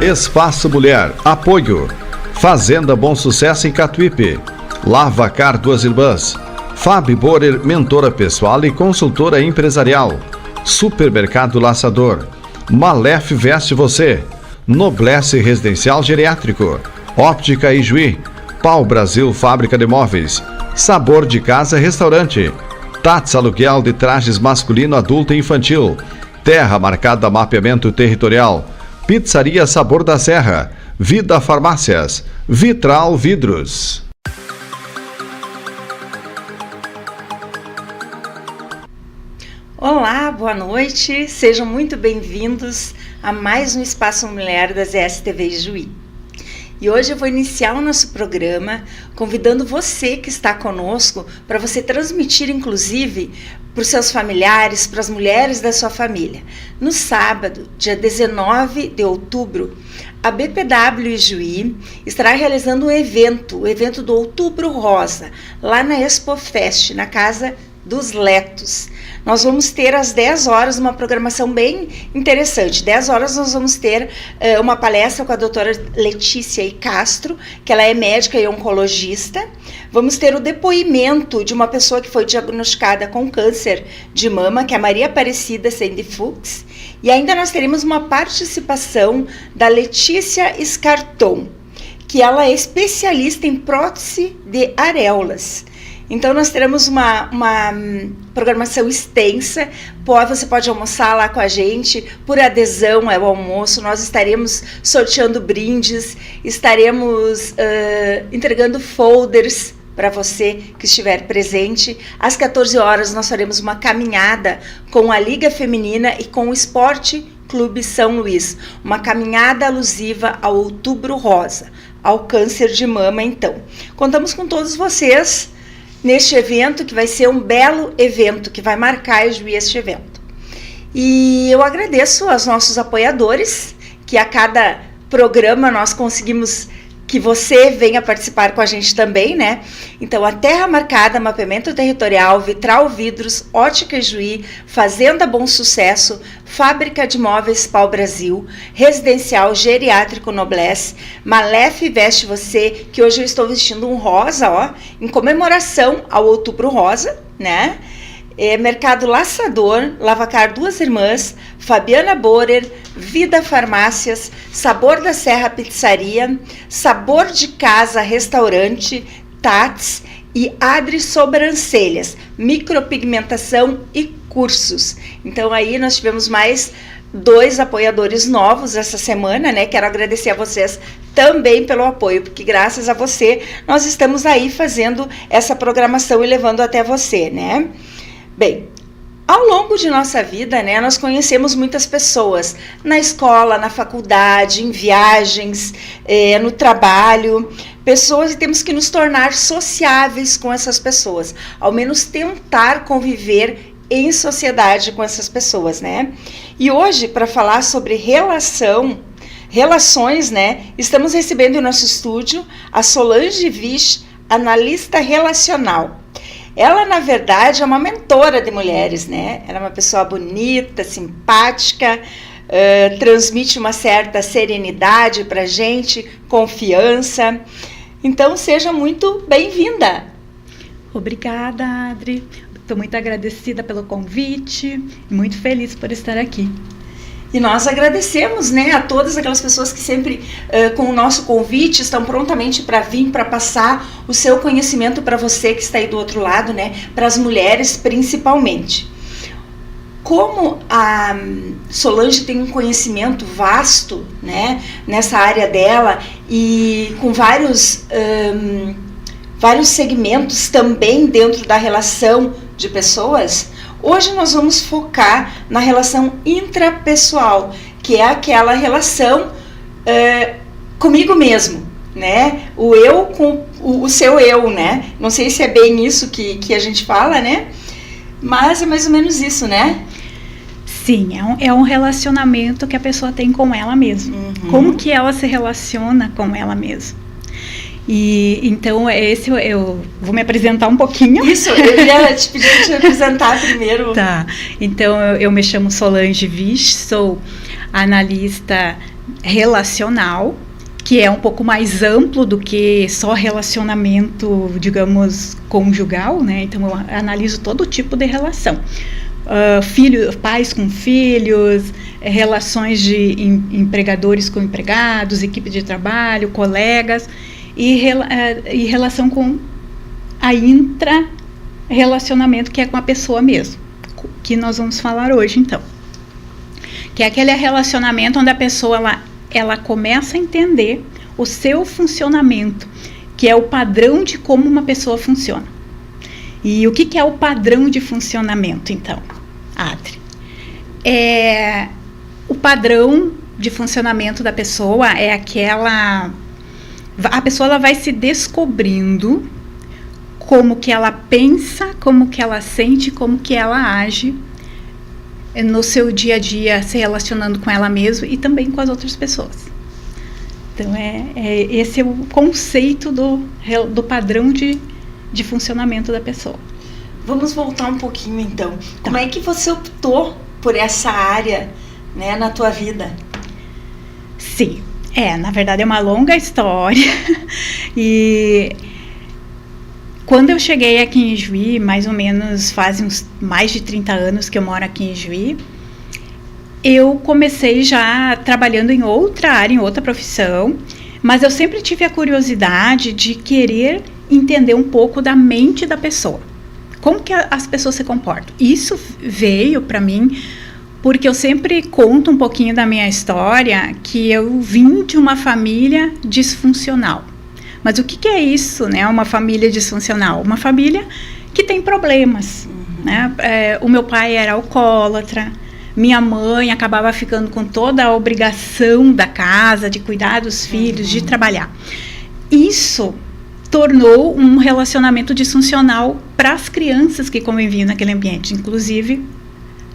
Espaço Mulher, apoio. Fazenda Bom Sucesso em Catuípe. Lavacar Duas Irmãs. Fabi Borer, mentora pessoal e consultora empresarial. Supermercado Laçador. Malef Veste Você. Noblesse Residencial Geriátrico. Óptica Ijuí. Pau Brasil Fábrica de Móveis. Sabor de Casa Restaurante. Tats Aluguel de Trajes Masculino, Adulto e Infantil. Terra Marcada Mapeamento Territorial. Pizzaria Sabor da Serra. Vida Farmácias. Vitral Vidros. Olá, boa noite. Sejam muito bem-vindos a mais um Espaço Mulher da ZSTV Ijuí. E hoje eu vou iniciar o nosso programa convidando você que está conosco para você transmitir, inclusive, para os seus familiares, para as mulheres da sua família. No sábado, dia 19 de outubro, a BPW Ijuí estará realizando um evento, o evento do Outubro Rosa, lá na Expofest, na Casa dos Letos. Nós vamos ter às 10 horas uma programação bem interessante. 10 horas nós vamos ter uma palestra com a doutora Letícia I. Castro, que ela é médica e oncologista. Vamos ter o depoimento de uma pessoa que foi diagnosticada com câncer de mama, que é a Maria Aparecida Sandy Fuchs. E ainda nós teremos uma participação da Letícia Scarton, que ela é especialista em prótese de areolas. Então nós teremos uma programação extensa. Você pode almoçar lá com a gente, por adesão ao almoço. Nós estaremos sorteando brindes, estaremos entregando folders para você que estiver presente. Às 14 horas nós faremos uma caminhada com a Liga Feminina e com o Esporte Clube São Luís. Uma caminhada alusiva ao Outubro Rosa, ao câncer de mama. Então, contamos com todos vocês neste evento, que vai ser um belo evento, que vai marcar este evento. E eu agradeço aos nossos apoiadores, que a cada programa nós conseguimos que você venha participar com a gente também, né? Então, a Terra Marcada, Mapeamento Territorial, Vitral Vidros, Ótica Ijuí, Fazenda Bom Sucesso, Fábrica de Móveis Pau Brasil, Residencial Geriátrico Noblesse, Malef Veste Você, que hoje eu estou vestindo um rosa, ó, em comemoração ao Outubro Rosa, né? Mercado Laçador, Lavacar Duas Irmãs, Fabiana Borer, Vida Farmácias, Sabor da Serra Pizzaria, Sabor de Casa Restaurante, Tats e Adri Sobrancelhas, micropigmentação e cursos. Então aí nós tivemos mais 2 apoiadores novos essa semana, né? Quero agradecer a vocês também pelo apoio, porque graças a você nós estamos aí fazendo essa programação e levando até você, né? Bem, ao longo de nossa vida, né, nós conhecemos muitas pessoas na escola, na faculdade, em viagens, no trabalho, pessoas, e temos que nos tornar sociáveis com essas pessoas, ao menos tentar conviver em sociedade com essas pessoas, né? E hoje, para falar sobre relações, né, estamos recebendo em nosso estúdio a Solange Vich, analista relacional. Ela, na verdade, é uma mentora de mulheres, né? Ela é uma pessoa bonita, simpática, transmite uma certa serenidade para a gente, confiança. Então, seja muito bem-vinda. Obrigada, Adri. Estou muito agradecida pelo convite e muito feliz por estar aqui. E nós agradecemos, né, a todas aquelas pessoas que sempre, com o nosso convite, estão prontamente para vir, para passar o seu conhecimento para você que está aí do outro lado, né, para as mulheres principalmente. Como a Solange tem um conhecimento vasto, né, nessa área dela e com vários segmentos também dentro da relação de pessoas, hoje nós vamos focar na relação intrapessoal, que é aquela relação comigo mesmo, né? O eu o seu eu, né? Não sei se é bem isso que a gente fala, né? Mas é mais ou menos isso, né? Sim, é um relacionamento que a pessoa tem com ela mesma. Como que ela se relaciona com ela mesma. E então eu vou me apresentar um pouquinho. Isso, eu ia te pedir para te apresentar primeiro. Tá, então eu me chamo Solange Vich, sou analista relacional, que é um pouco mais amplo do que só relacionamento, digamos, conjugal, né? Então eu analiso todo tipo de relação. Pais com filhos, relações de empregadores com empregados, equipe de trabalho, colegas, e relação com a intra-relacionamento, que é com a pessoa mesmo, que nós vamos falar hoje, então. Que é aquele relacionamento onde a pessoa ela começa a entender o seu funcionamento, que é o padrão de como uma pessoa funciona. E o que é o padrão de funcionamento, então, Adri? O padrão de funcionamento da pessoa é aquela... A pessoa ela vai se descobrindo como que ela pensa, como que ela sente, como que ela age no seu dia a dia, se relacionando com ela mesma e também com as outras pessoas. Então, esse é o conceito do padrão de funcionamento da pessoa. Vamos voltar um pouquinho, então. Tá. Como é que você optou por essa área, né, na tua vida? Sim, na verdade é uma longa história. E quando eu cheguei aqui em Juí, mais ou menos faz uns mais de 30 anos que eu moro aqui em Juí, eu comecei já trabalhando em outra área, em outra profissão, mas eu sempre tive a curiosidade de querer entender um pouco da mente da pessoa. Como que as pessoas se comportam? Isso veio para mim porque eu sempre conto um pouquinho da minha história, que eu vim de uma família disfuncional. Mas o que é isso, né? Uma família disfuncional? Uma família que tem problemas, né? O meu pai era alcoólatra, minha mãe acabava ficando com toda a obrigação da casa, de cuidar dos filhos, de trabalhar. Isso tornou um relacionamento disfuncional para as crianças que conviviam naquele ambiente. Inclusive,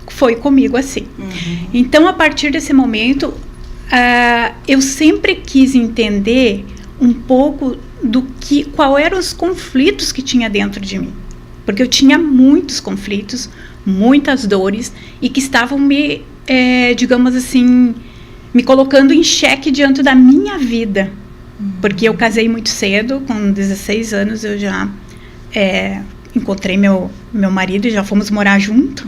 foi comigo assim. Então, a partir desse momento, eu sempre quis entender um pouco qual eram os conflitos que tinha dentro de mim. Porque eu tinha muitos conflitos, muitas dores, e que estavam digamos assim, me colocando em xeque diante da minha vida. Porque eu casei muito cedo, com 16 anos eu já encontrei meu marido e já fomos morar junto,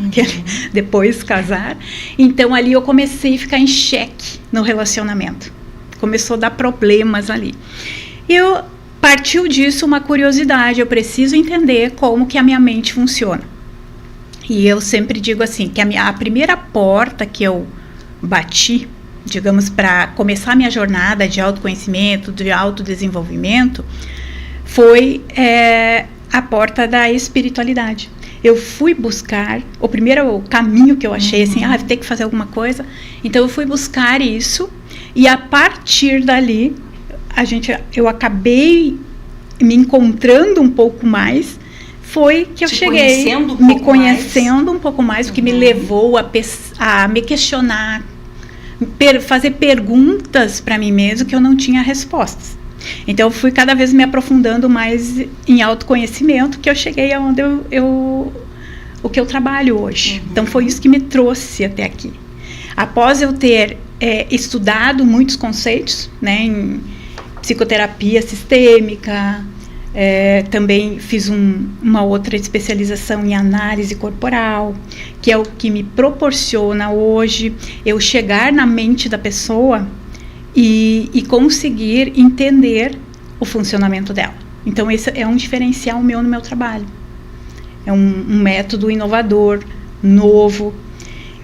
depois casar. Então ali eu comecei a ficar em xeque no relacionamento. Começou a dar problemas ali. Partiu disso uma curiosidade, eu preciso entender como que a minha mente funciona. E eu sempre digo assim, que a primeira porta que eu bati, digamos, para começar a minha jornada de autoconhecimento, de autodesenvolvimento, foi a porta da espiritualidade. Eu fui buscar, o primeiro caminho que eu achei, assim, vou ter que fazer alguma coisa, então eu fui buscar isso, e a partir dali, eu acabei me encontrando um pouco mais, foi que eu cheguei me conhecendo um pouco mais, o que me levou a me questionar, fazer perguntas para mim mesmo que eu não tinha respostas. Então eu fui cada vez me aprofundando mais em autoconhecimento, que eu cheguei aonde o que eu trabalho hoje. Então foi isso que me trouxe até aqui. Após eu ter estudado muitos conceitos, né, em psicoterapia sistêmica, também fiz uma outra especialização em análise corporal, que é o que me proporciona hoje eu chegar na mente da pessoa e conseguir entender o funcionamento dela. Então esse é um diferencial meu no meu trabalho. É um método inovador, novo,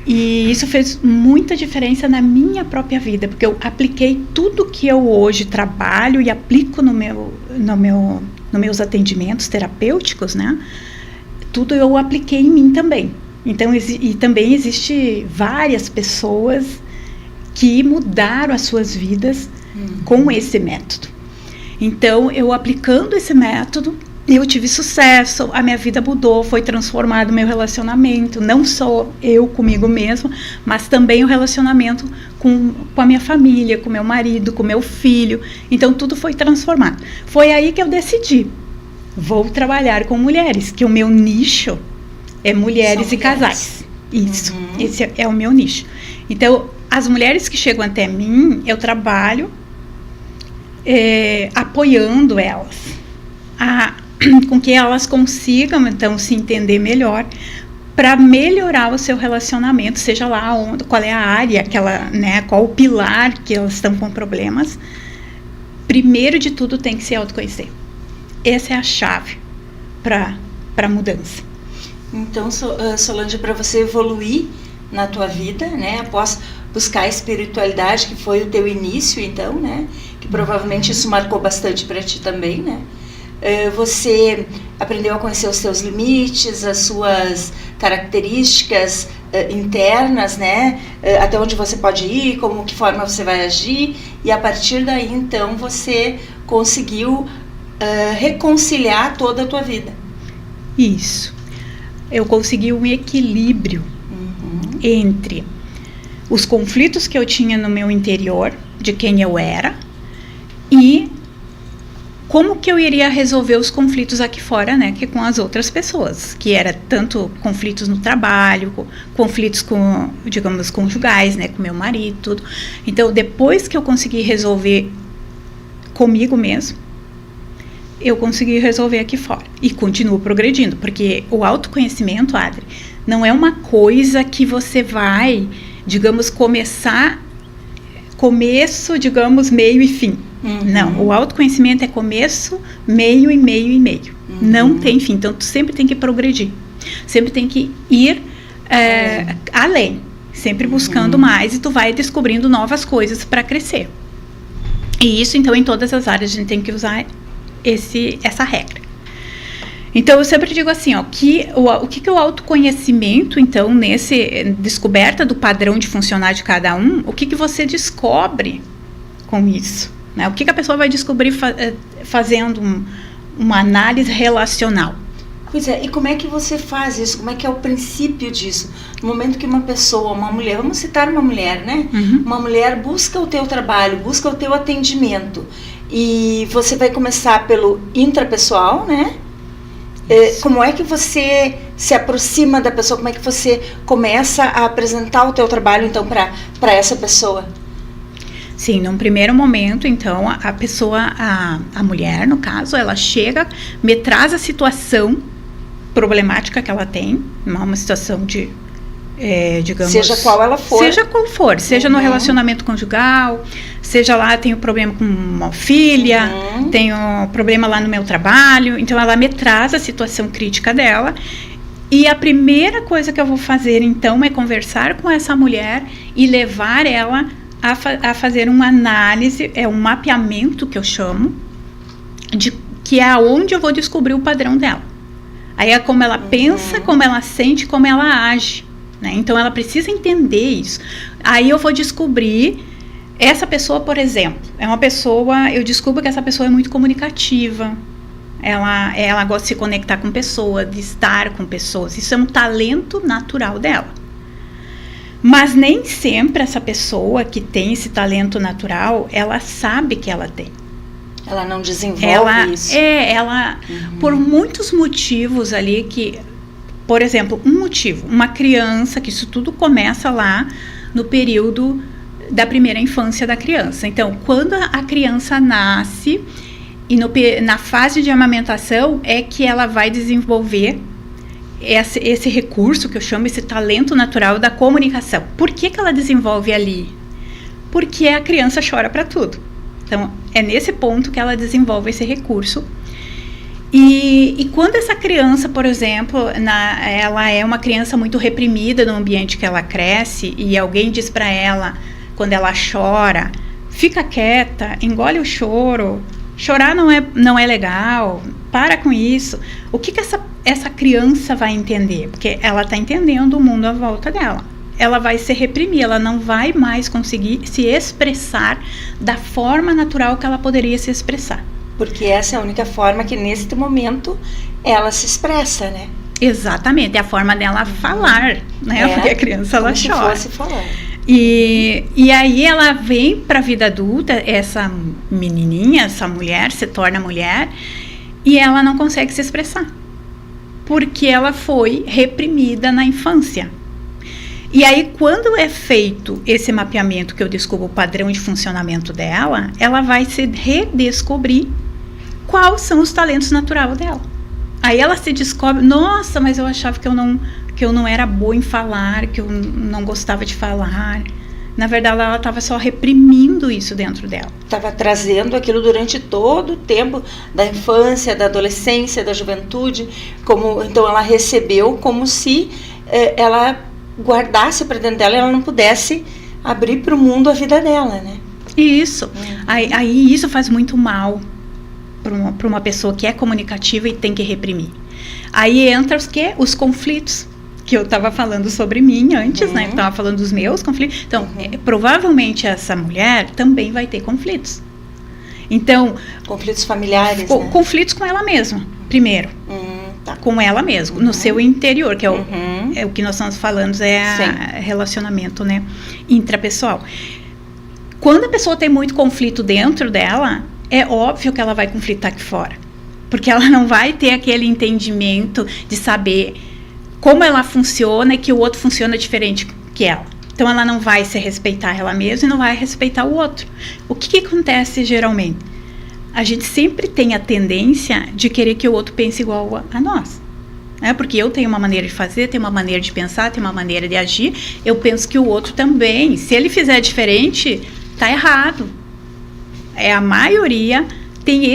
e isso fez muita diferença na minha própria vida, porque eu apliquei tudo que eu hoje trabalho e aplico nos meus atendimentos terapêuticos, né? Tudo eu apliquei em mim também. Então, e também existe várias pessoas que mudaram as suas vidas com esse método. Então, eu aplicando esse método, eu tive sucesso, a minha vida mudou, foi transformado o meu relacionamento, não só eu comigo mesma, mas também o relacionamento com a minha família, com meu marido, com meu filho. Então, tudo foi transformado. Foi aí que eu decidi, vou trabalhar com mulheres, que o meu nicho é mulheres e casais. Isso, esse é o meu nicho. Então, as mulheres que chegam até mim, eu trabalho apoiando elas, com que elas consigam, então, se entender melhor, para melhorar o seu relacionamento, seja lá qual é a área, qual o pilar que elas estão com problemas. Primeiro de tudo, tem que se autoconhecer. Essa é a chave para a mudança. Então, Solange, para você evoluir na tua vida, né, após buscar a espiritualidade, que foi o teu início, então, né, que provavelmente isso marcou bastante para ti também, né, você aprendeu a conhecer os seus limites, as suas características internas, né, até onde você pode ir, que forma você vai agir, e a partir daí, então, você conseguiu reconciliar toda a tua vida. Isso. Eu consegui um equilíbrio entre os conflitos que eu tinha no meu interior, de quem eu era, e como que eu iria resolver os conflitos aqui fora, né, que com as outras pessoas, que era tanto conflitos no trabalho, conflitos com, digamos, conjugais, né, com meu marido, tudo. Então, depois que eu consegui resolver comigo mesmo, eu consegui resolver aqui fora. E continuo progredindo, porque o autoconhecimento, Adri, não é uma coisa que você vai, digamos, começo, digamos, meio e fim. Não, o autoconhecimento é começo, meio e meio e meio. Não tem fim, então tu sempre tem que progredir. Sempre tem que ir além, sempre buscando mais, e tu vai descobrindo novas coisas para crescer. E isso, então, em todas as áreas a gente tem que usar essa regra. Então, eu sempre digo assim, o que o autoconhecimento, então, nesse descoberta do padrão de funcionar de cada um, o que você descobre com isso? Né? O que a pessoa vai descobrir fazendo uma análise relacional? Pois é, e como é que você faz isso? Como é que é o princípio disso? No momento que uma pessoa, uma mulher, vamos citar uma mulher, né? Uma mulher busca o teu trabalho, busca o teu atendimento, e você vai começar pelo intrapessoal, né? Como é que você se aproxima da pessoa? Como é que você começa a apresentar o teu trabalho, então, para essa pessoa? Sim, num primeiro momento, então, a pessoa, a mulher, no caso, ela chega, me traz a situação problemática que ela tem, uma situação de, digamos... Seja qual ela for. Seja qual for, seja no relacionamento conjugal, seja lá, tenho problema com uma filha, tenho problema lá no meu trabalho, então ela me traz a situação crítica dela, e a primeira coisa que eu vou fazer, então, é conversar com essa mulher e levar ela a fazer uma análise, um mapeamento que eu chamo, que é onde eu vou descobrir o padrão dela. Aí é como ela pensa, como ela sente, como ela age, né? Então ela precisa entender isso. Aí eu vou descobrir, essa pessoa, por exemplo, eu descubro que essa pessoa é muito comunicativa, ela gosta de se conectar com pessoas, de estar com pessoas, isso é um talento natural dela. Mas nem sempre essa pessoa que tem esse talento natural, ela sabe que ela tem. Ela não desenvolve isso. Por muitos motivos ali que, por exemplo, uma criança, que isso tudo começa lá no período da primeira infância da criança. Então, quando a criança nasce, e na fase de amamentação, é que ela vai desenvolver esse recurso que eu chamo, esse talento natural da comunicação. Por que ela desenvolve ali? Porque a criança chora para tudo. Então, é nesse ponto que ela desenvolve esse recurso. E quando essa criança, por exemplo, ela é uma criança muito reprimida no ambiente que ela cresce, e alguém diz para ela, quando ela chora, fica quieta, engole o choro, chorar não é legal, para com isso. O que essa criança vai entender? Porque ela está entendendo o mundo à volta dela. Ela vai se reprimir, ela não vai mais conseguir se expressar da forma natural que ela poderia se expressar. Porque essa é a única forma que, neste momento, ela se expressa, né? Exatamente, é a forma dela falar, né? Porque a criança, ela como chora. Se fosse falar. E aí ela vem para a vida adulta, essa menininha, essa mulher, se torna mulher, e ela não consegue se expressar. Porque ela foi reprimida na infância. E aí, quando é feito esse mapeamento, que eu descubro o padrão de funcionamento dela, ela vai se redescobrir quais são os talentos naturais dela. Aí ela se descobre, nossa, mas eu achava que eu não era boa em falar, que eu não gostava de falar. Na verdade, ela estava só reprimindo isso dentro dela. Estava trazendo aquilo durante todo o tempo da infância, da adolescência, da juventude. Então ela recebeu como se ela guardasse para dentro dela e ela não pudesse abrir para o mundo a vida dela, né? Isso. Aí isso faz muito mal para uma pessoa que é comunicativa e tem que reprimir. Aí entra os conflitos, que eu estava falando sobre mim antes, né? Eu estava falando dos meus conflitos. Então, provavelmente essa mulher também vai ter conflitos. Então... Conflitos familiares, né? Conflitos com ela mesma, primeiro. Tá. Com ela mesma, no seu interior, que é o que nós estamos falando, relacionamento, né, intrapessoal. Quando a pessoa tem muito conflito dentro dela, é óbvio que ela vai conflitar aqui fora. Porque ela não vai ter aquele entendimento de saber como ela funciona e que o outro funciona diferente que ela. Então, ela não vai se respeitar ela mesma e não vai respeitar o outro. O que acontece geralmente? A gente sempre tem a tendência de querer que o outro pense igual a nós. Né? Porque eu tenho uma maneira de fazer, tenho uma maneira de pensar, tenho uma maneira de agir. Eu penso que o outro também. Se ele fizer diferente, está errado. A maioria tem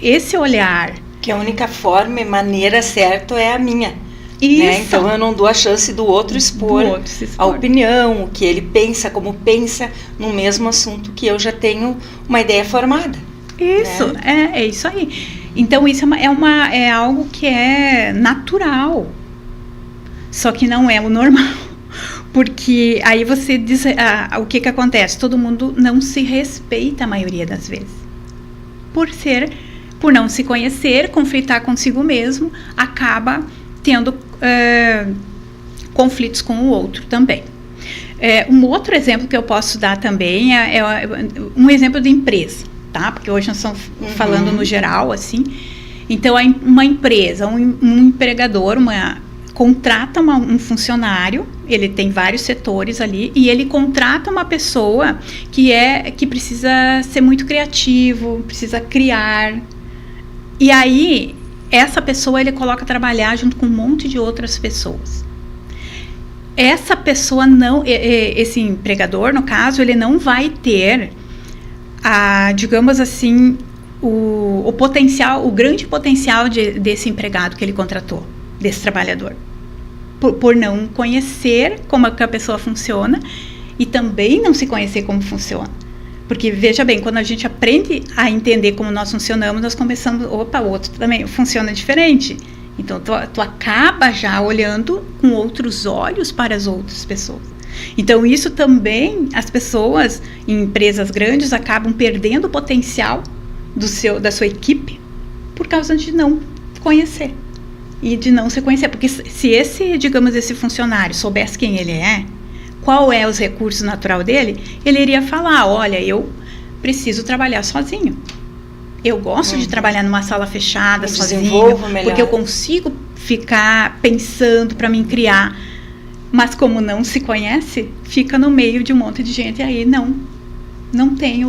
esse olhar. Que a única forma e maneira certa é a minha. Isso. Né? Então eu não dou a chance do outro expor a opinião, o que ele pensa, como pensa, no mesmo assunto que eu já tenho uma ideia formada. Isso, né? É isso aí. Então isso é algo que é natural, só que não é o normal. Porque aí você diz, o que acontece? Todo mundo não se respeita a maioria das vezes. Por não se conhecer, conflitar consigo mesmo, acaba tendo conflitos com o outro também. Um outro exemplo que eu posso dar também é um exemplo de empresa, tá? Porque hoje nós estamos falando no geral, assim. Então, uma empresa, um empregador, contrata um funcionário, ele tem vários setores ali, e ele contrata uma pessoa que precisa ser muito criativo, precisa criar. E aí, essa pessoa ele coloca a trabalhar junto com um monte de outras pessoas. Essa pessoa esse empregador, no caso, ele não vai ter, digamos assim, o potencial, o grande potencial desse empregado que ele contratou, desse trabalhador. Por não conhecer como que a pessoa funciona e também não se conhecer como funciona. Porque, veja bem, quando a gente aprende a entender como nós funcionamos, nós começamos, o outro também funciona diferente. Então, tu acaba já olhando com outros olhos para as outras pessoas. Então, isso também, as pessoas em empresas grandes acabam perdendo o potencial da sua equipe por causa de não conhecer. E de não se conhecer. Porque se esse funcionário soubesse quem ele é, qual é os recursos natural dele, ele iria falar, olha, eu preciso trabalhar sozinho. Eu gosto de trabalhar numa sala fechada, sozinho, porque eu consigo ficar pensando para me criar. Mas como não se conhece, fica no meio de um monte de gente e aí não tem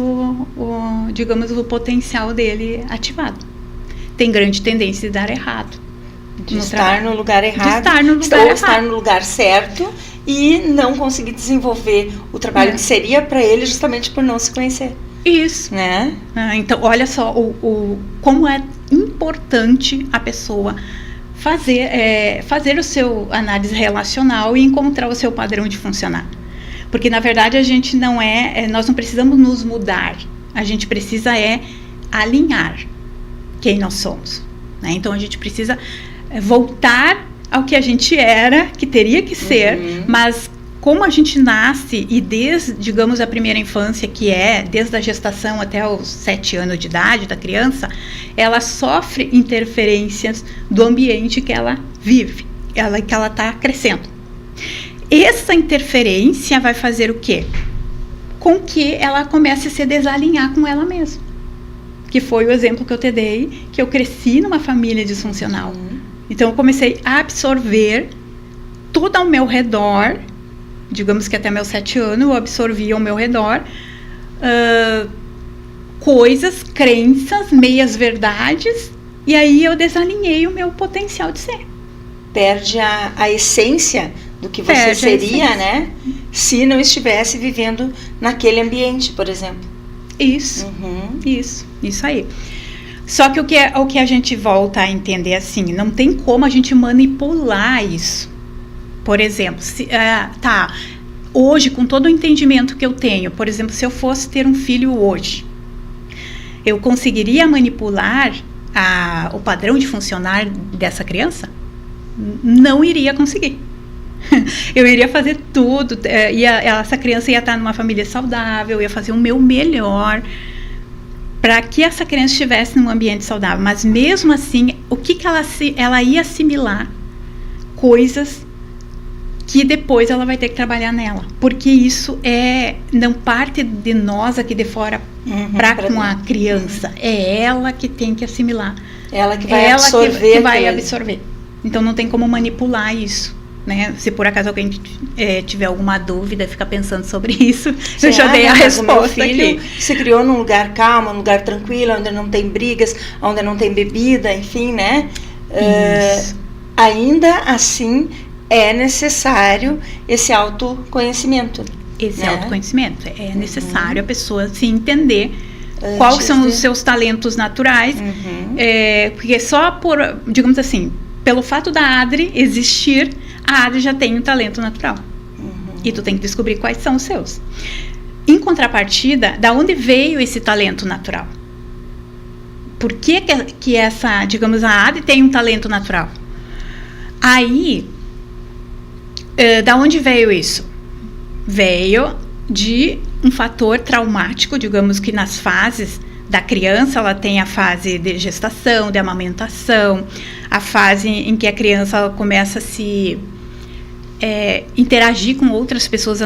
digamos, o potencial dele ativado. Tem grande tendência de dar errado. De estar no lugar errado. De estar no lugar errado. Estar no lugar certo e não conseguir desenvolver o trabalho que seria para ele justamente por não se conhecer. Isso. Né? Então, olha só como é importante a pessoa fazer o seu análise relacional e encontrar o seu padrão de funcionar. Porque, na verdade, a gente nós não precisamos nos mudar. A gente precisa alinhar quem nós somos. Né? Então, a gente precisa voltar ao que a gente era, que teria que ser, mas como a gente nasce e desde, digamos, a primeira infância, que é desde a gestação até os 7 anos de idade da criança, ela sofre interferências do ambiente que ela vive, que ela está crescendo. Essa interferência vai fazer o quê? Com que ela comece a se desalinhar com ela mesma. Que foi o exemplo que eu te dei, que eu cresci numa família disfuncional. Então eu comecei a absorver tudo ao meu redor, digamos que até meus 7 anos eu absorvia ao meu redor coisas, crenças, meias verdades, e aí eu desalinhei o meu potencial de ser. Perde a essência do que você seria, né? Se não estivesse vivendo naquele ambiente, por exemplo. Isso, isso aí. Só que o que a gente volta a entender assim, não tem como a gente manipular isso. Por exemplo, hoje, com todo o entendimento que eu tenho, por exemplo, se eu fosse ter um filho hoje, eu conseguiria manipular o padrão de funcionar dessa criança? Não iria conseguir. Eu iria fazer tudo, essa criança ia estar numa família saudável, eu ia fazer o meu melhor para que essa criança estivesse num ambiente saudável. Mas mesmo assim, o que ela ia assimilar? Coisas que depois ela vai ter que trabalhar nela, porque isso não parte de nós aqui de fora com a criança, é ela que tem que assimilar, ela que vai absorver, que vai absorver. Então não tem como manipular isso, né? Se por acaso alguém tiver alguma dúvida, fica pensando sobre isso, eu já dei a resposta aqui. Se criou num lugar calmo, num lugar tranquilo, onde não tem brigas, onde não tem bebida, enfim, né? Ainda assim é necessário esse autoconhecimento. Autoconhecimento. É necessário a pessoa se entender quais são os seus talentos naturais. Porque só por, digamos assim, pelo fato da Adri existir, a Adri já tem um talento natural. E tu tem que descobrir quais são os seus. Em contrapartida, da onde veio esse talento natural? Por que essa, digamos, a Adri tem um talento natural? Aí, da onde veio isso? Veio de um fator traumático, digamos que nas fases da criança, ela tem a fase de gestação, de amamentação, a fase em que a criança ela começa a se interagir com outras pessoas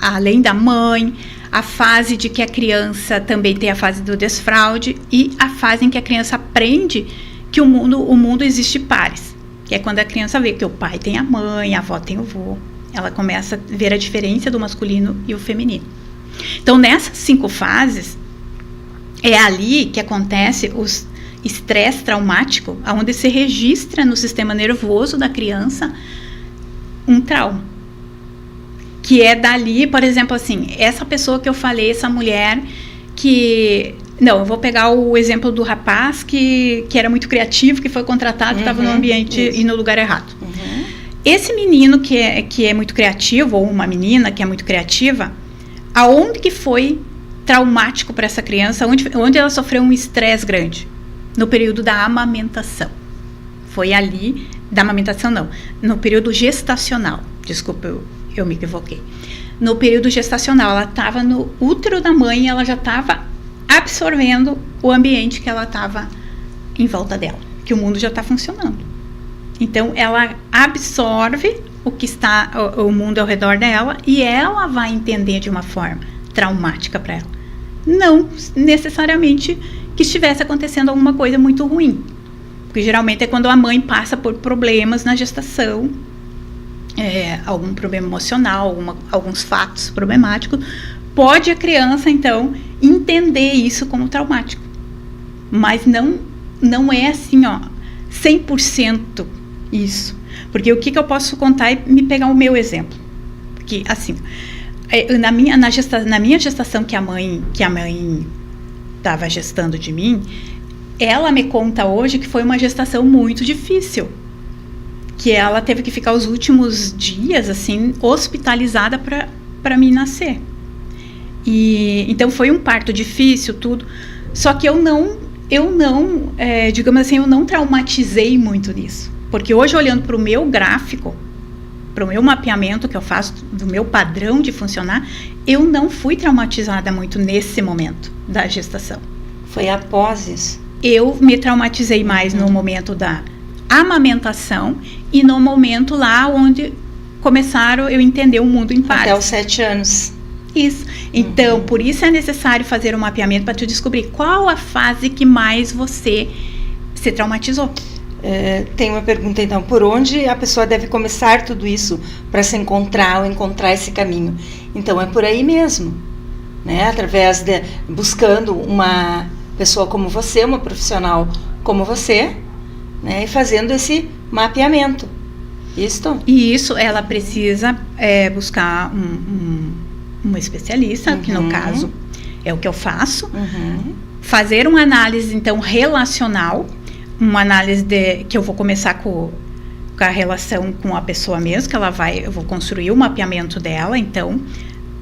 além da mãe, a fase de que a criança também tem a fase do desfraude e a fase em que a criança aprende que o mundo existe pares. Que é quando a criança vê que o pai tem a mãe, a avó tem o avô. Ela começa a ver a diferença do masculino e o feminino. Então, nessas 5 fases, é ali que acontece o estresse traumático, onde se registra no sistema nervoso da criança um trauma. Que é dali, por exemplo, assim, essa pessoa que eu falei, essa mulher que... Não, eu vou pegar o exemplo do rapaz que era muito criativo, que foi contratado, estava no ambiente e no lugar errado. Esse menino que é muito criativo, ou uma menina que é muito criativa, aonde que foi traumático para essa criança, onde ela sofreu um estresse grande? No período da amamentação. Foi ali, da amamentação não, no período gestacional. Desculpa, eu me equivoquei. No período gestacional, ela estava no útero da mãe e ela já estava absorvendo o ambiente que ela estava em volta dela, que o mundo já está funcionando. Então, ela absorve o mundo ao redor dela e ela vai entender de uma forma traumática para ela. Não necessariamente que estivesse acontecendo alguma coisa muito ruim, porque geralmente é quando a mãe passa por problemas na gestação, algum problema emocional, alguns fatos problemáticos, pode a criança, então, entender isso como traumático. Mas não é assim, 100% isso. Porque o que eu posso contar é me pegar o meu exemplo. Porque, assim, na minha gestação que a mãe estava gestando de mim, ela me conta hoje que foi uma gestação muito difícil. Que ela teve que ficar os últimos dias, assim, hospitalizada para mim nascer. Então foi um parto difícil, tudo. Só que eu não, digamos assim, eu não traumatizei muito nisso. Porque hoje, olhando para o meu gráfico, para o meu mapeamento que eu faço do meu padrão de funcionar, eu não fui traumatizada muito nesse momento da gestação. Foi após isso? Eu me traumatizei mais no momento da amamentação e no momento lá onde começaram eu entender o mundo em partes. Até os 7 anos. Isso. Então, por isso é necessário fazer um mapeamento para tu descobrir qual a fase que mais você se traumatizou. Tem uma pergunta então, por onde a pessoa deve começar tudo isso para se encontrar ou encontrar esse caminho? Então é por aí mesmo, né? Através de buscando uma pessoa como você, uma profissional como você, né? E fazendo esse mapeamento. E isso ela precisa buscar um especialista, que no caso é o que eu faço, fazer uma análise então relacional, uma análise que eu vou começar com a relação com a pessoa mesmo, que eu vou construir o mapeamento dela, então,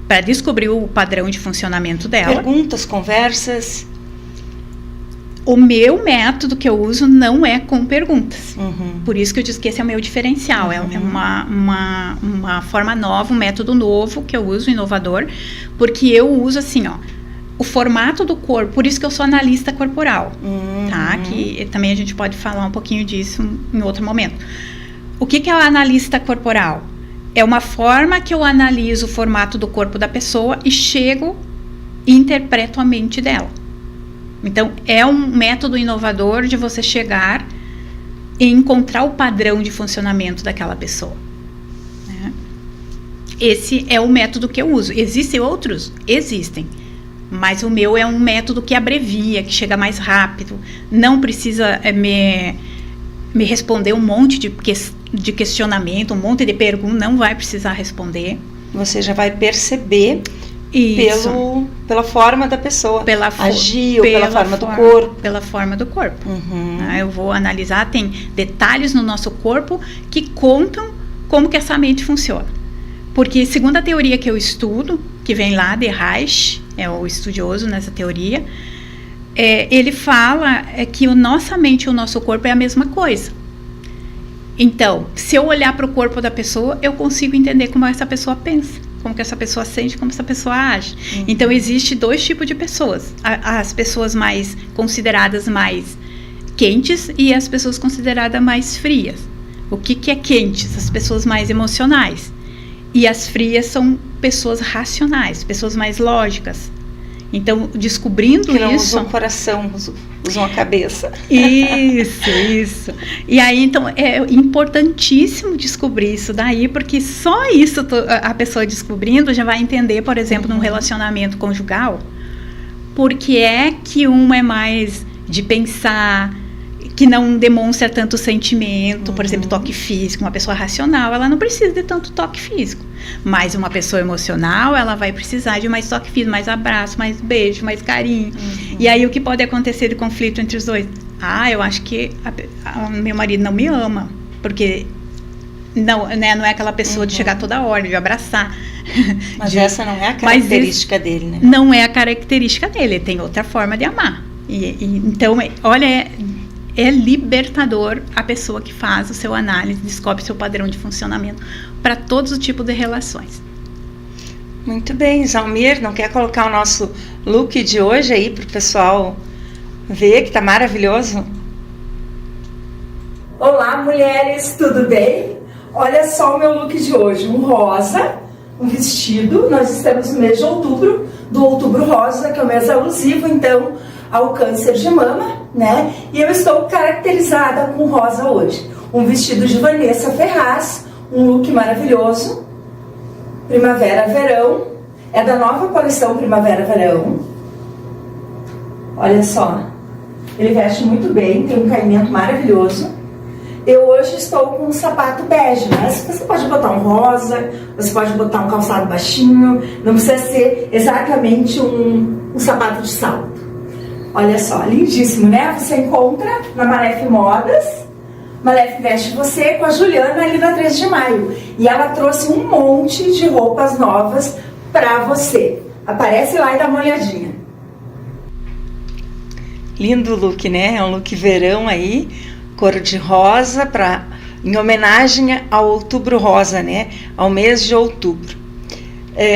para descobrir o padrão de funcionamento dela. Perguntas, conversas. O meu método que eu uso não é com perguntas. Por isso que eu disse que esse é o meu diferencial. É uma forma nova, um método novo que eu uso, inovador, porque eu uso assim, o formato do corpo, por isso que eu sou analista corporal, tá? Que também a gente pode falar um pouquinho disso em outro momento. O que é o analista corporal? É uma forma que eu analiso o formato do corpo da pessoa e chego e interpreto a mente dela. Então, é um método inovador de você chegar e encontrar o padrão de funcionamento daquela pessoa, né? Esse é o método que eu uso. Existem outros? Existem. Mas o meu é um método que abrevia, que chega mais rápido. Não precisa me responder um monte de questionamento, um monte de perguntas. Não vai precisar responder. Você já vai perceber pela forma da pessoa agir, ou pela forma do corpo. Pela forma do corpo. Eu vou analisar, tem detalhes no nosso corpo que contam como que essa mente funciona. Porque, segundo a teoria que eu estudo, que vem lá de Reich, é o estudioso nessa teoria, ele fala que a nossa mente e o nosso corpo é a mesma coisa. Então, se eu olhar para o corpo da pessoa, eu consigo entender como essa pessoa pensa, como que essa pessoa sente, como essa pessoa age. Então, existe 2 tipos de pessoas. As pessoas mais consideradas mais quentes e as pessoas consideradas mais frias. O que é quentes? As pessoas mais emocionais. E as frias são pessoas racionais, pessoas mais lógicas. Então, descobrindo que não isso... usam o coração, usam a cabeça. Isso. E aí, então, é importantíssimo descobrir isso daí, porque só isso a pessoa descobrindo já vai entender, por exemplo, num relacionamento conjugal, porque é que uma é mais de pensar, que não demonstra tanto sentimento, por exemplo, toque físico. Uma pessoa racional, ela não precisa de tanto toque físico, mas uma pessoa emocional, ela vai precisar de mais toque físico, mais abraço, mais beijo, mais carinho. E aí, o que pode acontecer de conflito entre os dois? Eu acho que meu marido não me ama, porque não é aquela pessoa de chegar toda hora, de abraçar. Mas essa não é a característica dele, né? Não é a característica dele, ele tem outra forma de amar. Então, olha... É libertador a pessoa que faz o seu análise, descobre seu padrão de funcionamento para todos os tipos de relações. Muito bem, Zalmir, não quer colocar o nosso look de hoje aí para o pessoal ver, que está maravilhoso? Olá, mulheres, tudo bem? Olha só o meu look de hoje, um rosa, um vestido. Nós estamos no mês de outubro, do Outubro Rosa, que é o mês alusivo, então, ao câncer de mama, né? E eu estou caracterizada com rosa hoje. Um vestido de Vanessa Ferraz, um look maravilhoso, primavera-verão, é da nova coleção primavera-verão. Olha só, ele veste muito bem, tem um caimento maravilhoso. Eu hoje estou com um sapato bege, mas você pode botar um rosa, você pode botar um calçado baixinho, não precisa ser exatamente um sapato de salto. Olha só, lindíssimo, né? Você encontra na Malef Modas. Malef Veste Você com a Juliana ali na 3 de maio. E ela trouxe um monte de roupas novas pra você. Aparece lá e dá uma olhadinha. Lindo look, né? É um look verão aí, cor de rosa, para em homenagem ao Outubro Rosa, né? Ao mês de outubro.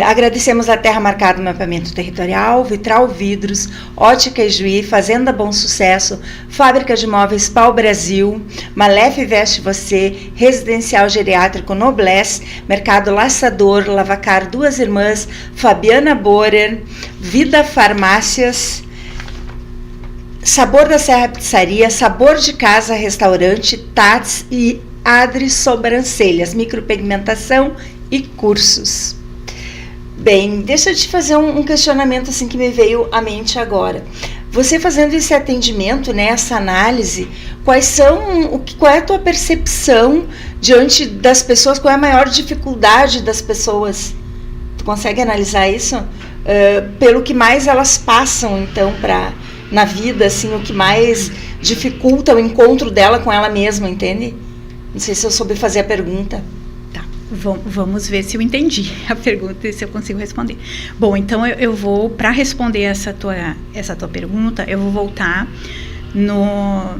Agradecemos a Terra Marcada Mapeamento Territorial, Vitral Vidros, Ótica Ijuí, Fazenda Bom Sucesso, Fábrica de Móveis Pau Brasil, Malef Veste Você, Residencial Geriátrico Noblesse, Mercado Laçador, Lavacar Duas Irmãs, Fabiana Borer, Vida Farmácias, Sabor da Serra Pizzaria, Sabor de Casa Restaurante, Tats e Adri Sobrancelhas, Micropigmentação e Cursos. Bem, deixa eu te fazer um questionamento assim que me veio à mente agora. Você fazendo esse atendimento, né, essa análise, qual é a tua percepção diante das pessoas? Qual é a maior dificuldade das pessoas? Tu consegue analisar isso? Pelo que mais elas passam, então, na vida, assim, o que mais dificulta o encontro dela com ela mesma, entende? Não sei se eu soube fazer a pergunta. Vamos ver se eu entendi a pergunta e se eu consigo responder. Bom, então eu vou, para responder essa tua pergunta, eu vou voltar no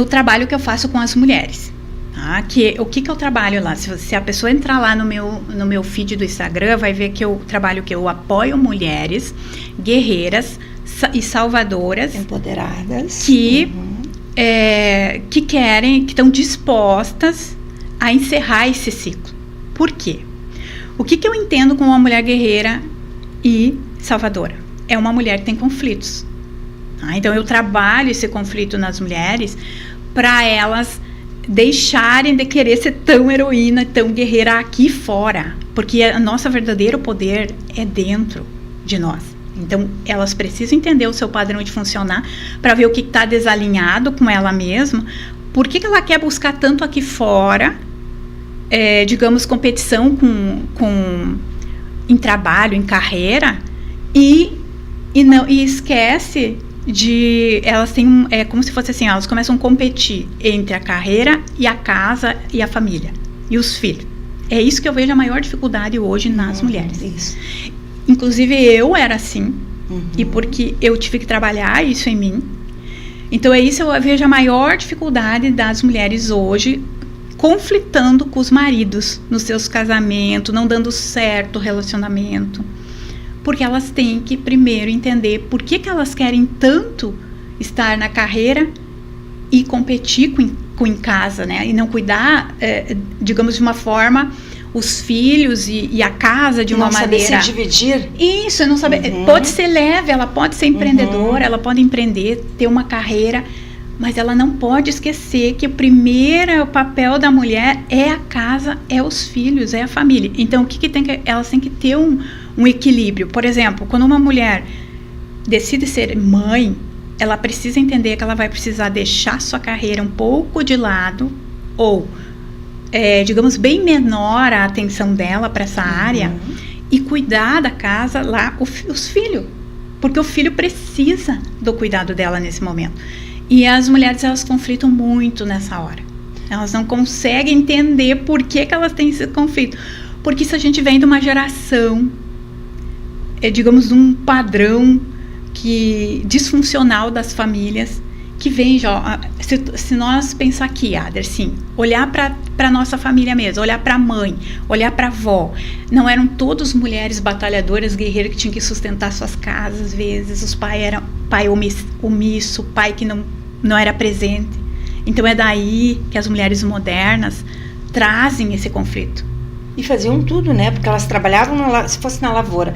trabalho que eu faço com as mulheres. Tá? O que eu trabalho lá? Se a pessoa entrar lá no meu feed do Instagram, vai ver que eu trabalho que eu apoio mulheres guerreiras e salvadoras, empoderadas, que querem, que estão dispostas a encerrar esse ciclo. Por quê? O que eu entendo com uma mulher guerreira e salvadora? É uma mulher que tem conflitos. Tá? Então eu trabalho esse conflito nas mulheres para elas deixarem de querer ser tão heroína, tão guerreira aqui fora, porque o nosso verdadeiro poder é dentro de nós. Então elas precisam entender o seu padrão de funcionar para ver o que está desalinhado com ela mesma. Por que ela quer buscar tanto aqui fora, digamos, competição em trabalho, em carreira, e esquece de... Elas têm... É como se fosse assim, elas começam a competir entre a carreira e a casa e a família. E os filhos. É isso que eu vejo a maior dificuldade hoje nas mulheres. Isso. Inclusive eu era assim, e porque eu tive que trabalhar isso em mim. Então é isso, eu vejo a maior dificuldade das mulheres hoje conflitando com os maridos nos seus casamentos, não dando certo o relacionamento, porque elas têm que primeiro entender por que elas querem tanto estar na carreira e competir com em casa, né? E não cuidar, digamos, de uma forma os filhos e a casa de uma maneira... Não saber se dividir. Isso, não saber... Pode ser leve, ela pode ser empreendedora, ela pode empreender, ter uma carreira, mas ela não pode esquecer que o primeiro papel da mulher é a casa, é os filhos, é a família. Então, elas têm que ter um equilíbrio. Por exemplo, quando uma mulher decide ser mãe, ela precisa entender que ela vai precisar deixar sua carreira um pouco de lado, ou... digamos, bem menor a atenção dela para essa área, e cuidar da casa lá, os filhos, porque o filho precisa do cuidado dela nesse momento. E as mulheres, elas conflitam muito nessa hora, elas não conseguem entender por que elas têm esse conflito, porque se a gente vem de uma geração, digamos, de um padrão disfuncional das famílias, que vem já, se nós pensar aqui, Ader, sim, olhar para nossa família mesmo, olhar para a mãe, olhar para a avó, não eram todas mulheres batalhadoras, guerreiras que tinham que sustentar suas casas, às vezes, os pais eram pai omisso, pai que não era presente. Então é daí que as mulheres modernas trazem esse conflito. E faziam tudo, né? Porque elas trabalhavam, se fosse na lavoura,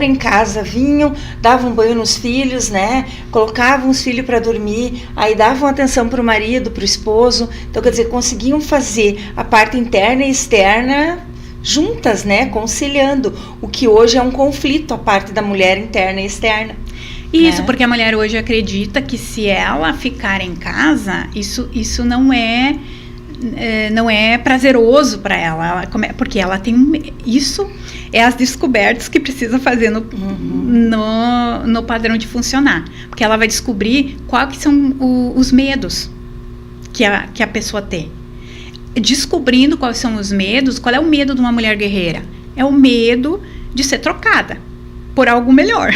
em casa, vinham, davam banho nos filhos, né? Colocavam os filhos para dormir, aí davam atenção para o marido, para o esposo. Então, quer dizer, conseguiam fazer a parte interna e externa juntas, né? Conciliando, o que hoje é um conflito, a parte da mulher interna e externa. Isso, porque a mulher hoje acredita que se ela ficar em casa, isso não é prazeroso para ela, porque ela tem isso é as descobertas que precisa fazer no padrão de funcionar, porque ela vai descobrir quais que são os medos que a pessoa tem. Descobrindo quais são os medos, qual é o medo de uma mulher guerreira? É o medo de ser trocada por algo melhor.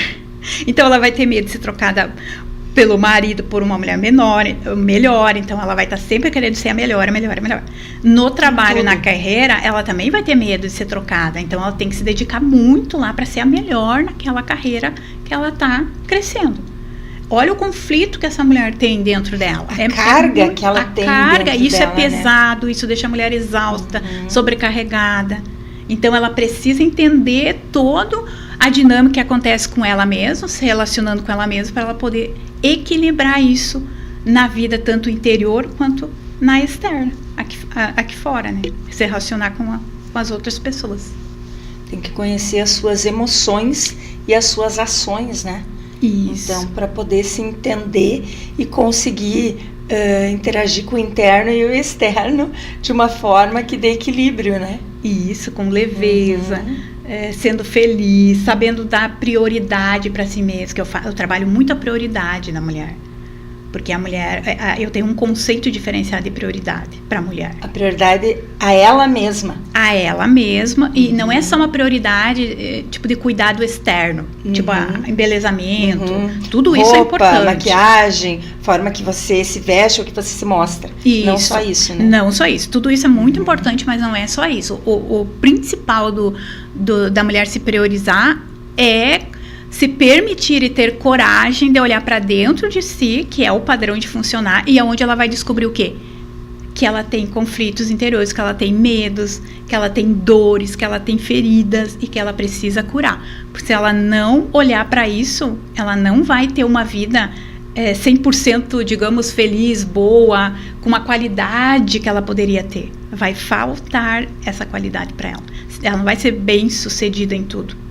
Então ela vai ter medo de ser trocada pelo marido por uma mulher melhor, então ela vai estar sempre querendo ser a melhor. No trabalho, na carreira, ela também vai ter medo de ser trocada, então ela tem que se dedicar muito lá para ser a melhor naquela carreira que ela está crescendo. Olha o conflito que essa mulher tem dentro dela. A carga que ela tem dentro isso dela, é pesado, né? Isso deixa a mulher exausta, sobrecarregada. Então ela precisa entender toda a dinâmica que acontece com ela mesma, se relacionando com ela mesma, para ela poder equilibrar isso na vida, tanto interior quanto na externa, aqui fora, né? Se relacionar com as outras pessoas. Tem que conhecer as suas emoções e as suas ações, né? Isso. Então, para poder se entender e conseguir interagir com o interno e o externo de uma forma que dê equilíbrio, né? Isso, com leveza, sendo feliz, sabendo dar prioridade para si mesmo, que eu trabalho muito a prioridade na mulher. Porque a mulher, eu tenho um conceito diferenciado de prioridade para a mulher. A prioridade a ela mesma. A ela mesma, e não é só uma prioridade tipo de cuidado externo, tipo embelezamento, tudo isso é importante. Maquiagem, forma que você se veste ou que você se mostra. Isso. Não só isso, né? Não só isso, tudo isso é muito importante, mas não é só isso. O principal da mulher se priorizar é se permitir e ter coragem de olhar para dentro de si, que é o padrão de funcionar, e aonde ela vai descobrir o quê? Que ela tem conflitos interiores, que ela tem medos, que ela tem dores, que ela tem feridas e que ela precisa curar. Porque se ela não olhar para isso, ela não vai ter uma vida 100%, digamos, feliz, boa, com uma qualidade que ela poderia ter. Vai faltar essa qualidade para ela. Ela não vai ser bem sucedida em tudo.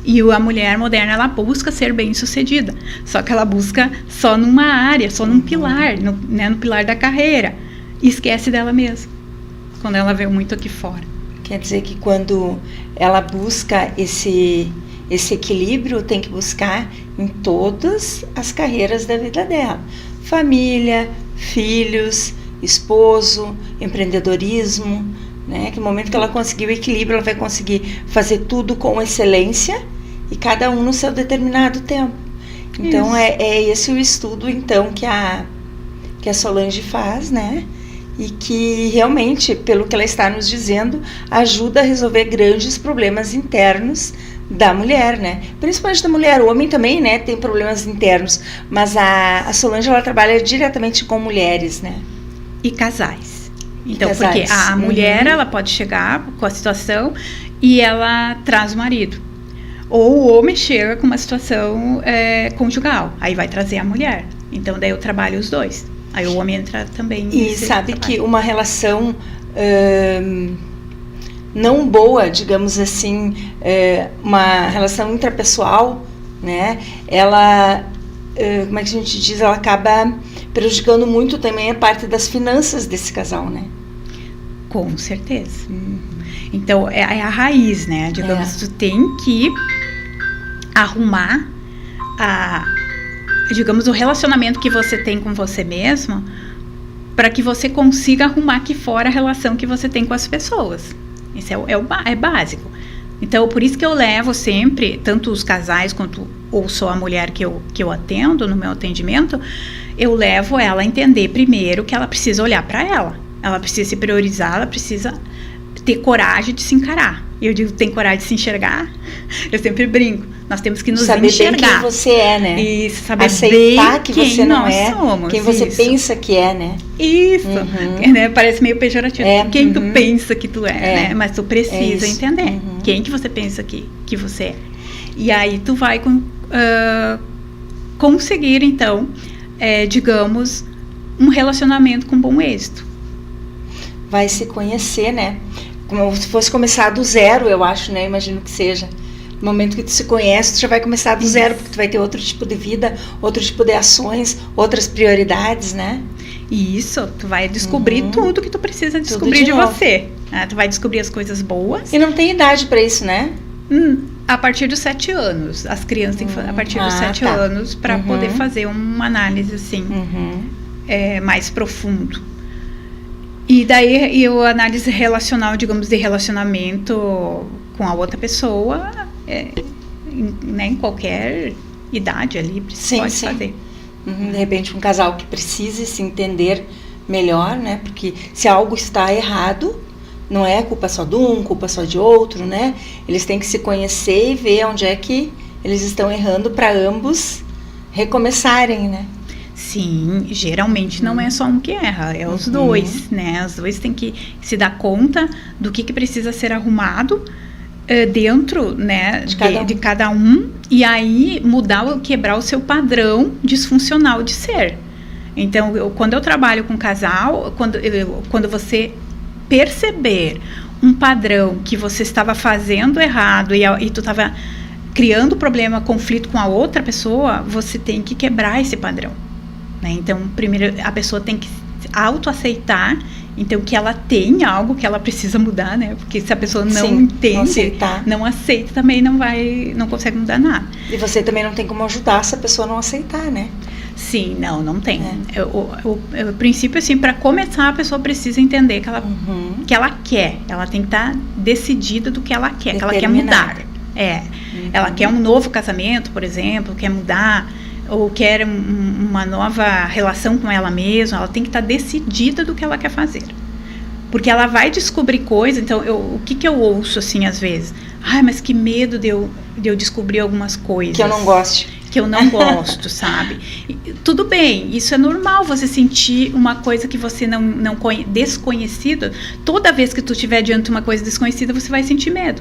E a mulher moderna, ela busca ser bem-sucedida, só que ela busca só numa área, só num pilar, no pilar da carreira, e esquece dela mesma, quando ela vê muito aqui fora. Quer dizer que quando ela busca esse equilíbrio, tem que buscar em todas as carreiras da vida dela. Família, filhos, esposo, empreendedorismo, né? Que no momento que ela conseguir o equilíbrio, ela vai conseguir fazer tudo com excelência e cada um no seu determinado tempo. Então é esse o estudo então que a Solange faz, né? E que realmente, pelo que ela está nos dizendo, ajuda a resolver grandes problemas internos da mulher, né? Principalmente da mulher. O homem também, né, tem problemas internos, mas a Solange, ela trabalha diretamente com mulheres, né? E casais. Então, porque a mulher, ela pode chegar com a situação e ela traz o marido. Ou o homem chega com uma situação conjugal, aí vai trazer a mulher. Então, daí eu trabalho os dois. Aí o homem entra também. E sabe que uma relação não boa, digamos assim, uma relação intrapessoal, né? Ela, como é que a gente diz? Ela acaba prejudicando muito também a parte das finanças desse casal, né? Com certeza. Então, é a raiz, né? Digamos, tu tem que arrumar digamos, o relacionamento que você tem com você mesmo, para que você consiga arrumar aqui fora a relação que você tem com as pessoas. Isso é básico. Então, por isso que eu levo sempre, tanto os casais quanto ou só a mulher que eu atendo no meu atendimento, eu levo ela a entender primeiro que ela precisa olhar para ela. Ela precisa se priorizar, ela precisa ter coragem de se encarar. E eu digo, tem coragem de se enxergar? Eu sempre brinco. Nós temos que nos saber enxergar. Saber bem quem você é, né? Isso, saber aceitar bem que você não é somos, quem você pensa que é, né? Isso. Né? Parece meio pejorativo. Quem tu pensa que tu é, né? Mas tu precisa entender quem que você pensa que você é. E aí tu vai conseguir, então, digamos, um relacionamento com bom êxito. Vai se conhecer, né? Como se fosse começar do zero, eu acho, né? Imagino que seja. No momento que tu se conhece, tu já vai começar do zero, porque tu vai ter outro tipo de vida, outro tipo de ações, outras prioridades, né? Isso, tu vai descobrir tudo que tu precisa descobrir de você. Né? Tu vai descobrir as coisas boas. E não tem idade para isso, né? A partir dos 7 anos. As crianças têm que fazer a partir dos 7 anos para poder fazer uma análise assim, mais profundo. E daí, a análise relacional, digamos, de relacionamento com a outra pessoa, né, em qualquer idade ali, pode fazer. De repente um casal que precise se entender melhor, né? Porque se algo está errado, não é culpa só de um, culpa só de outro, né? Eles têm que se conhecer e ver onde é que eles estão errando para ambos recomeçarem, né? Sim, geralmente não é só um que erra, é os dois, né? Os dois têm que se dar conta do que precisa ser arrumado dentro, né, de cada um, e aí quebrar o seu padrão disfuncional de ser. Então, quando eu trabalho com casal, quando você perceber um padrão que você estava fazendo errado e tu estava criando problema, conflito com a outra pessoa, você tem que quebrar esse padrão, né? Então, primeiro a pessoa tem que autoaceitar, então que ela tem algo que ela precisa mudar, né? Porque se a pessoa não entende, não aceita, também não consegue mudar nada. E você também não tem como ajudar se a pessoa não aceitar, né? Sim, não tem. O princípio, assim, para começar, a pessoa precisa entender que ela quer. Ela tem que estar decidida do que ela quer, que ela quer mudar. Ela quer um novo casamento, por exemplo, quer mudar, ou quer uma nova relação com ela mesma. Ela tem que estar decidida do que ela quer fazer. Porque ela vai descobrir coisas. Então, o que eu ouço, assim, às vezes? Ai, mas que medo de eu descobrir algumas coisas. Que eu não goste. Que eu não gosto, sabe? E, tudo bem, isso é normal, você sentir uma coisa que você não conhece, desconhecida. Toda vez que tu estiver diante de uma coisa desconhecida, você vai sentir medo.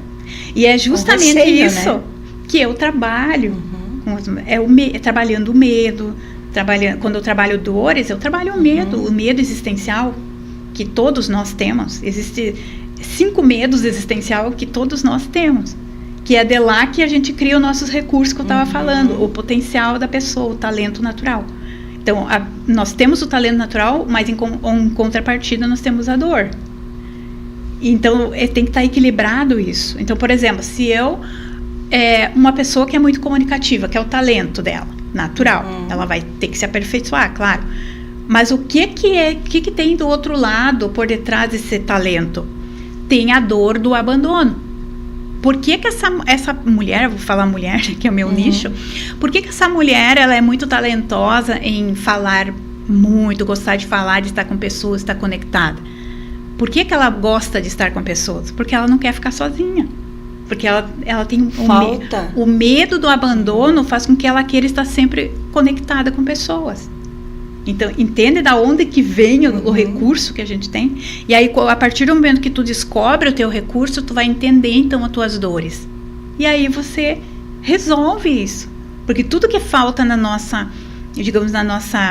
E é justamente receio, isso, né? Que eu trabalho. Trabalhando o medo. Quando eu trabalho dores, eu trabalho o medo existencial que todos nós temos. Existem 5 medos existenciais que todos nós temos. Que é de lá que a gente cria os nossos recursos que eu estava falando, o potencial da pessoa, o talento natural. Então, nós temos o talento natural, mas em contrapartida nós temos a dor. Então, tem que estar equilibrado isso. Então, por exemplo, se uma pessoa que é muito comunicativa, que é o talento dela, natural, ela vai ter que se aperfeiçoar, claro. Mas o que tem do outro lado, por detrás desse talento? Tem a dor do abandono. Por que essa mulher, vou falar mulher, que é o meu nicho, por que essa mulher ela é muito talentosa em falar muito, gostar de falar, de estar com pessoas, estar conectada? Por que ela gosta de estar com pessoas? Porque ela não quer ficar sozinha. Porque ela tem o medo do abandono faz com que ela queira estar sempre conectada com pessoas. Então, entende da onde que vem o recurso que a gente tem? E aí, a partir do momento que tu descobre o teu recurso, tu vai entender, então, as tuas dores. E aí, você resolve isso. Porque tudo que falta na nossa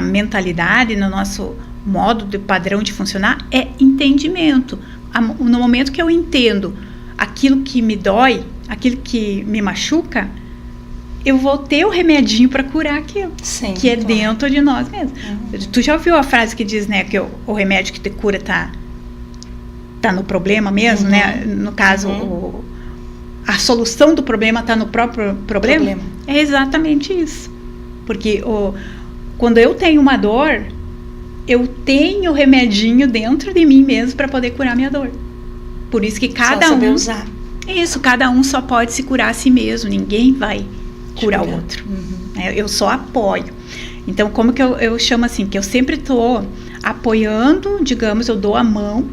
mentalidade, no nosso modo de padrão de funcionar, é entendimento. No momento que eu entendo aquilo que me dói, aquilo que me machuca, eu vou ter o remedinho para curar aquilo. Sim, que é dentro de nós mesmos. Tu já ouviu a frase que diz, né, que o remédio que te cura tá no problema mesmo, né? No caso, a solução do problema tá no próprio problema. É exatamente isso. Porque quando eu tenho uma dor, eu tenho o remedinho dentro de mim mesmo para poder curar minha dor. Por isso que cada usar. Isso, cada um só pode se curar a si mesmo. Ninguém vai curar o outro. Eu só apoio. Então, como que eu chamo assim? Que eu sempre estou apoiando, digamos, eu dou a mão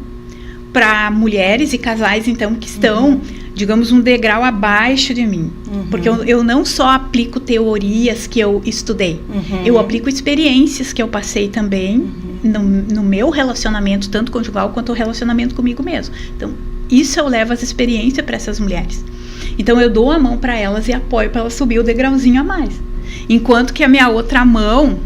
para mulheres e casais, então, que estão, digamos, um degrau abaixo de mim. Porque eu não só aplico teorias que eu estudei, eu aplico experiências que eu passei também no meu relacionamento, tanto conjugal quanto o relacionamento comigo mesmo. Então, isso eu levo as experiências para essas mulheres. Então, eu dou a mão para elas e apoio para elas subir o degrauzinho a mais. Enquanto que a minha outra mão,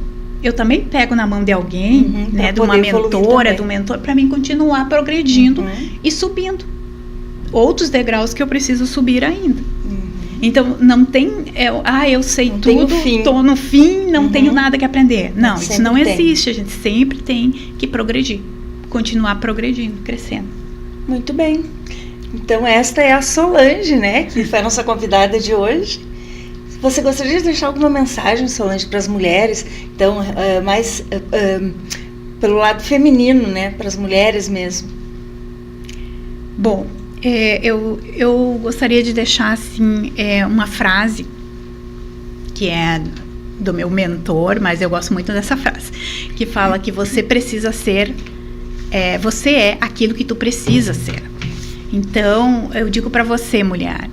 eu também pego na mão de alguém, né, de uma mentora, de um mentor, para mim continuar progredindo e subindo. Outros degraus que eu preciso subir ainda. Então, não tem, eu sei não tudo, estou no fim, não tenho nada que aprender. Não, isso não existe. A gente sempre tem que progredir, continuar progredindo, crescendo. Muito bem. Então, esta é a Solange, né, que foi a nossa convidada de hoje. Você gostaria de deixar alguma mensagem, Solange, para as mulheres? Então, mais pelo lado feminino, né, para as mulheres mesmo. Bom, eu gostaria de deixar, assim, uma frase que é do meu mentor, mas eu gosto muito dessa frase, que fala que você precisa ser, você é aquilo que tu precisa ser. Então, eu digo para você, mulher,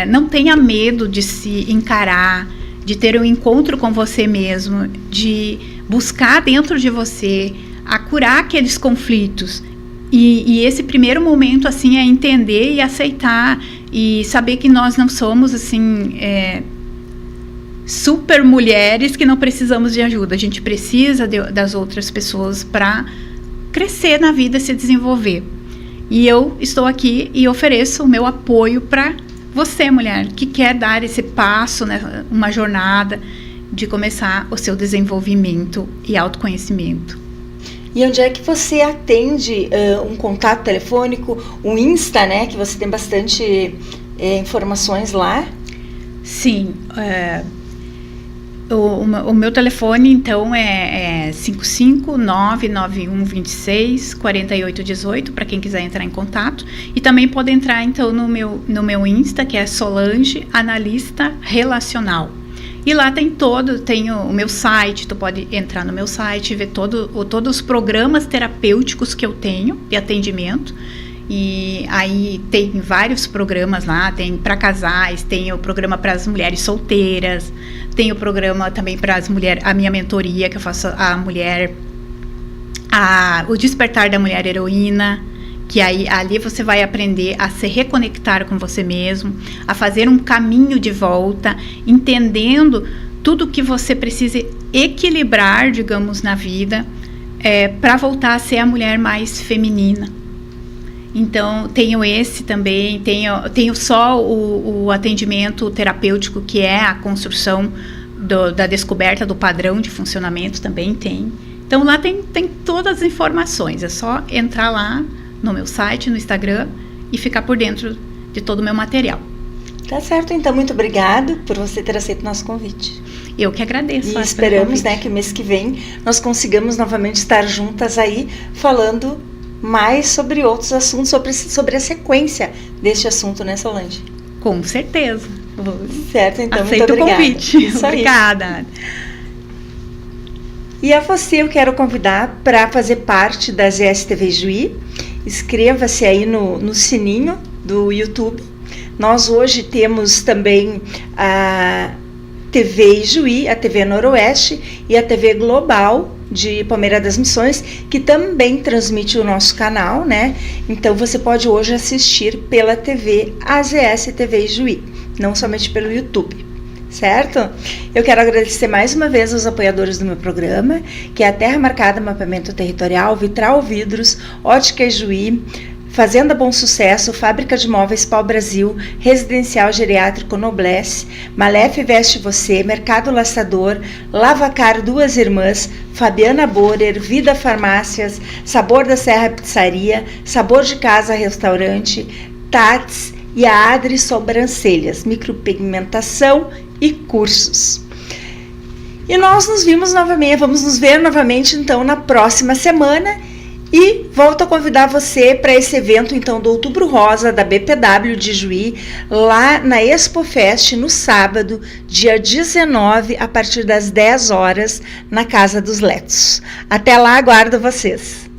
não tenha medo de se encarar, de ter um encontro com você mesmo, de buscar dentro de você a curar aqueles conflitos. E esse primeiro momento, assim, é entender e aceitar e saber que nós não somos, assim, super mulheres que não precisamos de ajuda. A gente precisa das outras pessoas para crescer na vida, se desenvolver. E eu estou aqui e ofereço o meu apoio para você, mulher, que quer dar esse passo, né, uma jornada de começar o seu desenvolvimento e autoconhecimento. E onde é que você atende um contato telefônico, um Insta, né, que você tem bastante informações lá? Sim, o meu telefone, então, é 55991264818, para quem quiser entrar em contato. E também pode entrar, então, no meu Insta, que é Solange Analista Relacional. E lá tem o meu site, tu pode entrar no meu site e ver todos os programas terapêuticos que eu tenho de atendimento. E aí tem vários programas lá, tem para casais, tem o programa para as mulheres solteiras, tem o programa também para as mulheres, a minha mentoria que eu faço o Despertar da Mulher Heroína, que aí ali você vai aprender a se reconectar com você mesmo, a fazer um caminho de volta, entendendo tudo que você precisa equilibrar, digamos, na vida, para voltar a ser a mulher mais feminina. Então, tenho esse também, tenho só o atendimento terapêutico, que é a construção da descoberta do padrão de funcionamento, também tem. Então, lá tem todas as informações, é só entrar lá no meu site, no Instagram, e ficar por dentro de todo o meu material. Tá certo, então, muito obrigada por você ter aceito o nosso convite. Eu que agradeço. E esperamos, né, que mês que vem nós consigamos novamente estar juntas aí, falando mais sobre outros assuntos, sobre a sequência deste assunto, né, Solange? Com certeza. Certo, então, aceito muito obrigada. O convite. Isso Obrigada. Aí. E a você eu quero convidar para fazer parte da ZSTV Juí. Inscreva-se aí no sininho do YouTube. Nós hoje temos também a TV Juí, a TV Noroeste e a TV Global de Palmeira das Missões, que também transmite o nosso canal, né? Então você pode hoje assistir pela TV AZS TV Juí, não somente pelo YouTube, certo? Eu quero agradecer mais uma vez aos apoiadores do meu programa, que é a Terra Marcada Mapeamento Territorial, Vitral Vidros, Ótica Juí, Fazenda Bom Sucesso, Fábrica de Móveis Pau Brasil, Residencial Geriátrico Noblesse, Malef Veste Você, Mercado Laçador, Lavacar Duas Irmãs, Fabiana Borer, Vida Farmácias, Sabor da Serra Pizzaria, Sabor de Casa Restaurante, Tats e a Adri Sobrancelhas, micropigmentação e cursos. E nós vamos nos ver novamente então na próxima semana. E volto a convidar você para esse evento, então, do Outubro Rosa, da BPW de Juí, lá na ExpoFest, no sábado, dia 19, a partir das 10 horas, na Casa dos Letos. Até lá, aguardo vocês!